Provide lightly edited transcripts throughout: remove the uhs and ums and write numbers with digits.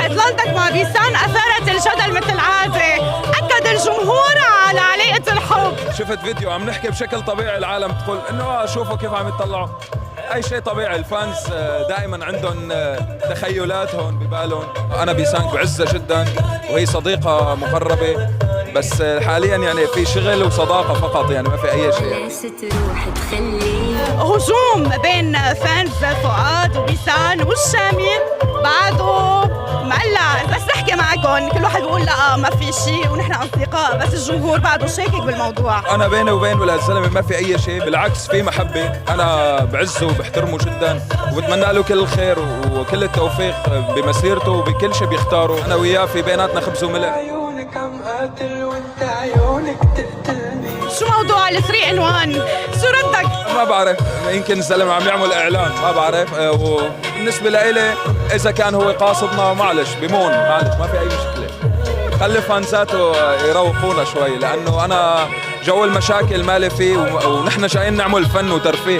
اطلالتك مع بيسان اثارت الجدل مثل عادة، اكد الجمهور على علاقة الحب. شفت فيديو عم نحكي بشكل طبيعي، العالم تقول انه شوفوا كيف عم يطلعوا، اي شيء طبيعي. الفانز دائما عندهم تخيلاتهم ببالهم. انا بيسان بعزها جدا وهي صديقة مقربة، بس حاليا يعني في شغل وصداقة فقط، يعني ما في اي شيء يعني. هجوم بين فانز فؤاد وبيسان والشامي بعده مقلع، بس نحكي معكم كل واحد بيقول لا ما في شيء ونحن اصدقاء، بس الجمهور بعده شاكك بالموضوع. انا بيني وبين ولد الزلمه ما في اي شيء، بالعكس في محبه. انا بعزه وبحترمه جدا وبتمنى له كل الخير وكل التوفيق بمسيرته وبكل شيء بيختاره. انا وياه في بيناتنا خبز وملح. عيونك عم قاتل وانت عيونك تقتلني. شو موضوع الثري ان وان؟ شو ردك؟ ما بعرف، يمكن الزلمه عم يعمل اعلان، ما بعرف. وبالنسبه لإلي اذا كان هو قاصدنا معلش بمون، معلش ما في اي مشكله. خلي فانزاته يروقونا شوي، لانه انا جو المشاكل مالي فيه، ونحن جايين نعمل فن وترفيه،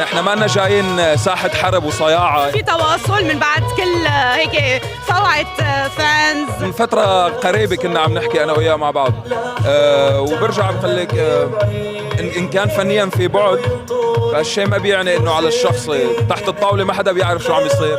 نحن ما لنا جايين ساحه حرب وصياعه. في تواصل من بعد كل هيك صوعة فانز؟ من فتره قريبه كنا عم نحكي انا وياه مع بعض. وبرجع بقول لك ان كان فنيا في بعد، فهالشيء ما بيعني انه على الشخص تحت الطاوله ما حدا بيعرف شو عم يصير.